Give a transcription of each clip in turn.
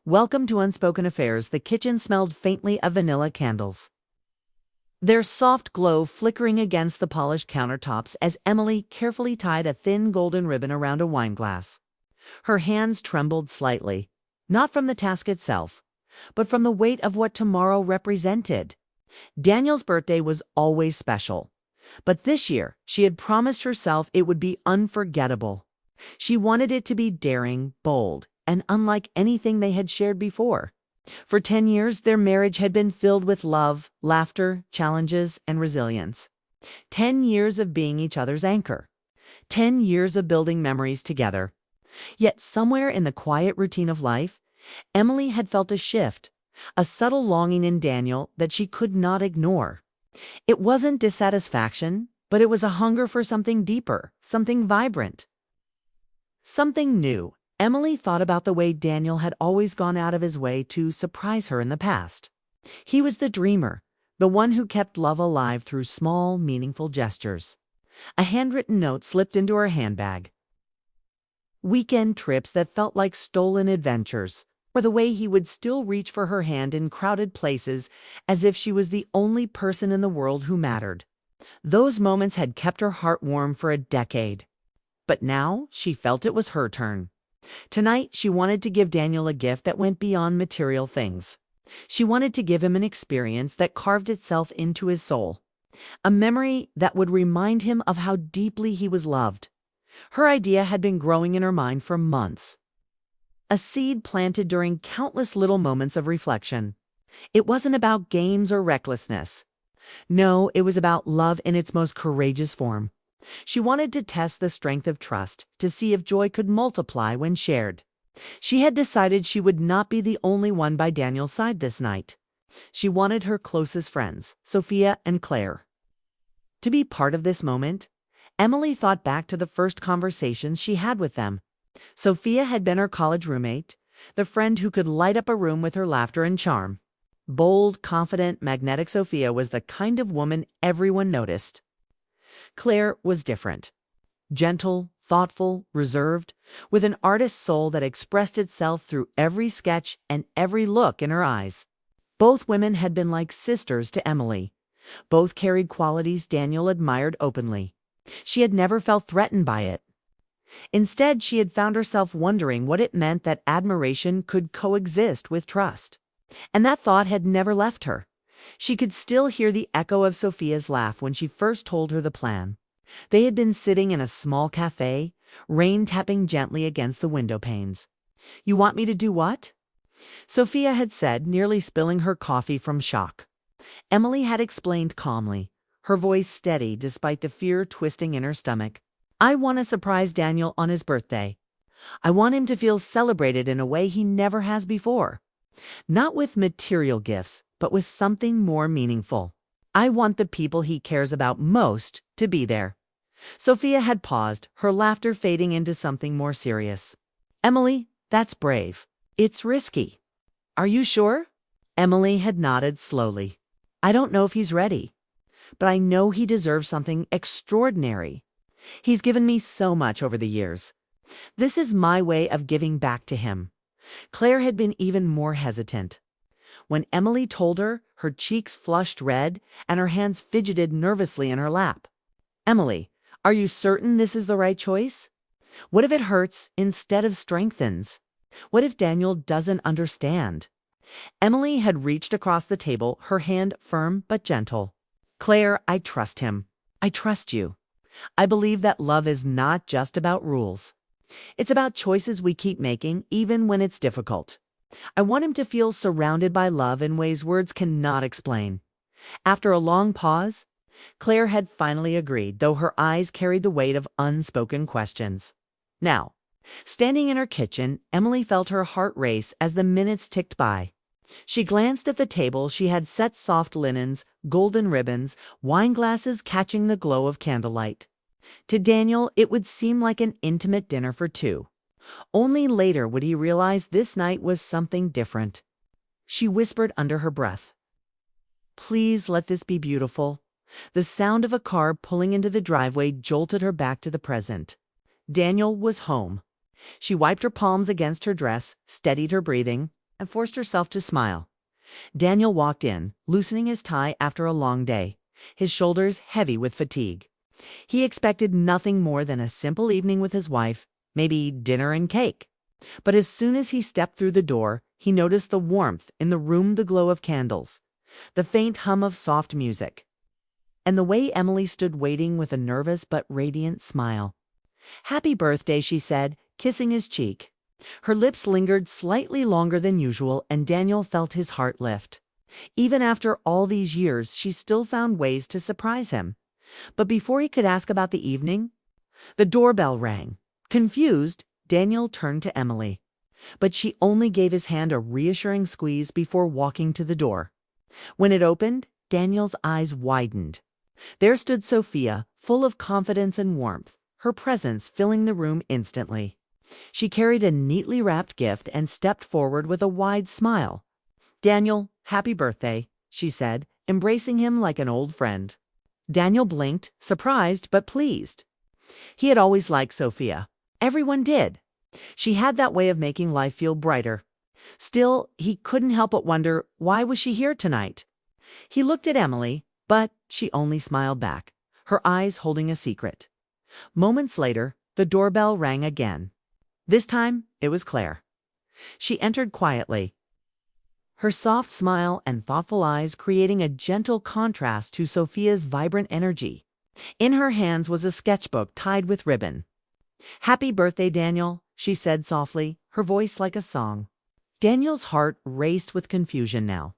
Welcome to Unspoken Affairs. The kitchen smelled faintly of vanilla candles, their soft glow flickering against the polished countertops as Emily carefully tied a thin golden ribbon around a wine glass. Her hands trembled slightly, not from the task itself, but from the weight of what tomorrow represented. Daniel's birthday was always special, but this year she had promised herself it would be unforgettable. She wanted it to be daring, bold, and unlike anything they had shared before. For 10 years, their marriage had been filled with love, laughter, challenges, and resilience. 10 years of being each other's anchor. 10 years of building memories together. Yet somewhere in the quiet routine of life, Emily had felt a shift, a subtle longing in Daniel that she could not ignore. It wasn't dissatisfaction, but it was a hunger for something deeper, something vibrant, something new. Emily thought about the way Daniel had always gone out of his way to surprise her in the past. He was the dreamer, the one who kept love alive through small, meaningful gestures. A handwritten note slipped into her handbag. Weekend trips that felt like stolen adventures, or the way he would still reach for her hand in crowded places as if she was the only person in the world who mattered. Those moments had kept her heart warm for a decade. But now she felt it was her turn. Tonight, she wanted to give Daniel a gift that went beyond material things. She wanted to give him an experience that carved itself into his soul, a memory that would remind him of how deeply he was loved. Her idea had been growing in her mind for months, a seed planted during countless little moments of reflection. It wasn't about games or recklessness. No, it was about love in its most courageous form. She wanted to test the strength of trust, to see if joy could multiply when shared. She had decided she would not be the only one by Daniel's side this night. She wanted her closest friends, Sophia and Claire, to be part of this moment. Emily thought back to the first conversations she had with them. Sophia had been her college roommate, the friend who could light up a room with her laughter and charm. Bold, confident, magnetic Sophia was the kind of woman everyone noticed. Claire was different. Gentle, thoughtful, reserved, with an artist's soul that expressed itself through every sketch and every look in her eyes. Both women had been like sisters to Emily. Both carried qualities Daniel admired openly. She had never felt threatened by it. Instead, she had found herself wondering what it meant that admiration could coexist with trust. And that thought had never left her. She could still hear the echo of Sophia's laugh when she first told her the plan. They had been sitting in a small cafe, rain tapping gently against the window panes. "You want me to do what?" Sophia had said, nearly spilling her coffee from shock. Emily had explained calmly, her voice steady despite the fear twisting in her stomach. "I want to surprise Daniel on his birthday. I want him to feel celebrated in a way he never has before. Not with material gifts, but with something more meaningful. I want the people he cares about most to be there." Sophia had paused, her laughter fading into something more serious. "Emily, that's brave. It's risky. Are you sure?" Emily had nodded slowly. "I don't know if he's ready, but I know he deserves something extraordinary. He's given me so much over the years. This is my way of giving back to him." Claire had been even more hesitant. When Emily told her, her cheeks flushed red and her hands fidgeted nervously in her lap. "Emily, are you certain this is the right choice? What if it hurts instead of strengthens? What if Daniel doesn't understand?" Emily had reached across the table, her hand firm but gentle. "Claire, I trust him. I trust you. I believe that love is not just about rules. It's about choices we keep making even when it's difficult. I want him to feel surrounded by love in ways words cannot explain." After a long pause, Claire had finally agreed, though her eyes carried the weight of unspoken questions. Now, standing in her kitchen, Emily felt her heart race as the minutes ticked by. She glanced at the table. She had set soft linens, golden ribbons, wine glasses catching the glow of candlelight. To Daniel, it would seem like an intimate dinner for two. Only later would he realize this night was something different. She whispered under her breath, "Please let this be beautiful." The sound of a car pulling into the driveway jolted her back to the present. Daniel was home. She wiped her palms against her dress, steadied her breathing. and forced herself to smile. Daniel walked in, loosening his tie after a long day, his shoulders heavy with fatigue. He expected nothing more than a simple evening with his wife, maybe dinner and cake. But as soon as he stepped through the door, he noticed the warmth in the room, the glow of candles, the faint hum of soft music, and the way Emily stood waiting with a nervous but radiant smile. "Happy birthday," she said, kissing his cheek. Her lips lingered slightly longer than usual, and Daniel felt his heart lift. Even after all these years, she still found ways to surprise him. But before he could ask about the evening, the doorbell rang. Confused, Daniel turned to Emily, but she only gave his hand a reassuring squeeze before walking to the door. When it opened, Daniel's eyes widened. There stood Sophia, full of confidence and warmth, her presence filling the room instantly. She carried a neatly wrapped gift and stepped forward with a wide smile. "Daniel, happy birthday," she said, embracing him like an old friend. Daniel blinked, surprised but pleased. He had always liked Sophia. Everyone did. She had that way of making life feel brighter. Still, he couldn't help but wonder, why was she here tonight? He looked at Emily, but she only smiled back, her eyes holding a secret. Moments later, the doorbell rang again. This time, it was Claire. She entered quietly, her soft smile and thoughtful eyes creating a gentle contrast to Sophia's vibrant energy. In her hands was a sketchbook tied with ribbon. "Happy birthday, Daniel," she said softly, her voice like a song. Daniel's heart raced with confusion now.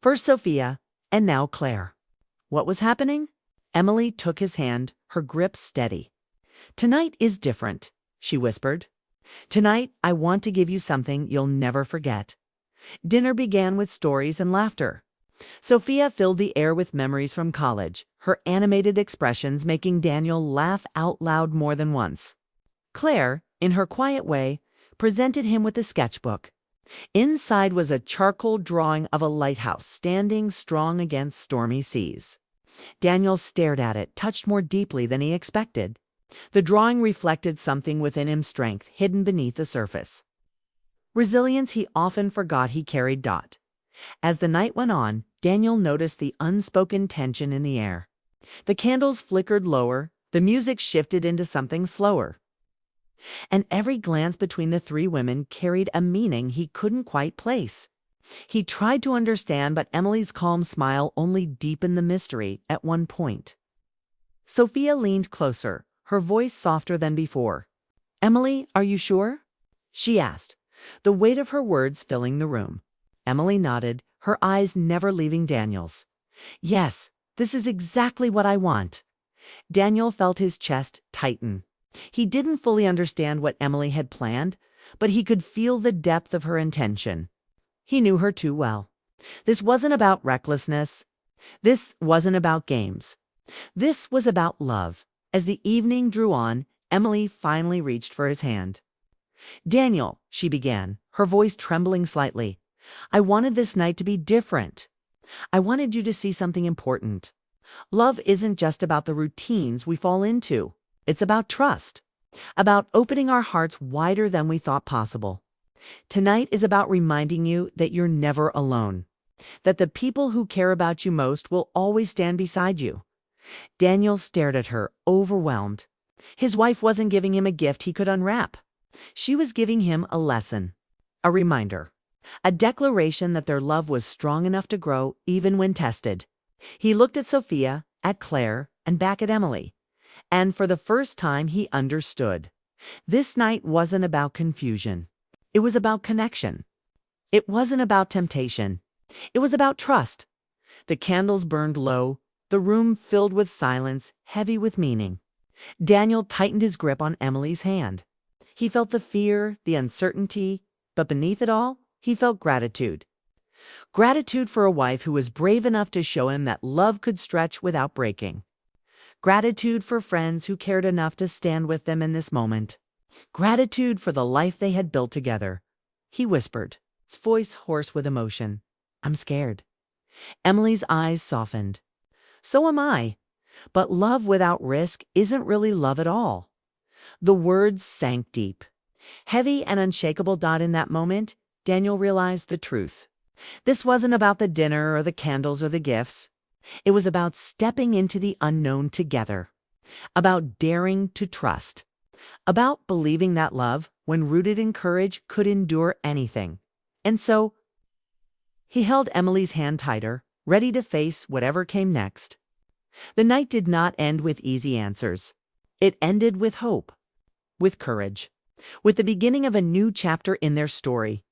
First Sophia, and now Claire. What was happening? Emily took his hand, her grip steady. "Tonight is different," she whispered. "Tonight, I want to give you something you'll never forget." Dinner began with stories and laughter. Sophia filled the air with memories from college, her animated expressions making Daniel laugh out loud more than once. Claire, in her quiet way, presented him with a sketchbook. Inside was a charcoal drawing of a lighthouse standing strong against stormy seas. Daniel stared at it, touched more deeply than he expected. The drawing reflected something within him, strength hidden beneath the surface. Resilience he often forgot he carried. As the night went on, Daniel noticed the unspoken tension in the air. The candles flickered lower, the music shifted into something slower. And every glance between the three women carried a meaning he couldn't quite place. He tried to understand, but Emily's calm smile only deepened the mystery at one point. Sophia leaned closer, her voice softer than before. "Emily, are you sure?" she asked, the weight of her words filling the room. Emily nodded, her eyes never leaving Daniel's. "Yes, this is exactly what I want." Daniel felt his chest tighten. He didn't fully understand what Emily had planned, but he could feel the depth of her intention. He knew her too well. This wasn't about recklessness. This wasn't about games. This was about love. As the evening drew on, Emily finally reached for his hand. "Daniel," she began, her voice trembling slightly, "I wanted this night to be different. I wanted you to see something important. Love isn't just about the routines we fall into. It's about trust, about opening our hearts wider than we thought possible. Tonight is about reminding you that you're never alone, that the people who care about you most will always stand beside you." Daniel stared at her, overwhelmed. His wife wasn't giving him a gift he could unwrap. She was giving him a lesson, a reminder, a declaration that their love was strong enough to grow even when tested. He looked at Sophia, at Claire, and back at Emily. And for the first time he understood. This night wasn't about confusion. It was about connection. It wasn't about temptation. It was about trust. The candles burned low, the room filled with silence, heavy with meaning. Daniel tightened his grip on Emily's hand. He felt the fear, the uncertainty, but beneath it all, he felt gratitude. Gratitude for a wife who was brave enough to show him that love could stretch without breaking. Gratitude for friends who cared enough to stand with them in this moment. Gratitude for the life they had built together. He whispered, his voice hoarse with emotion, "I'm scared." Emily's eyes softened. "So am I. But love without risk isn't really love at all." The words sank deep. Heavy and unshakable. In that moment, Daniel realized the truth. This wasn't about the dinner or the candles or the gifts. It was about stepping into the unknown together, about daring to trust, about believing that love, when rooted in courage, could endure anything. And so he held Emily's hand tighter, ready to face whatever came next. The night did not end with easy answers. It ended with hope, with courage, with the beginning of a new chapter in their story.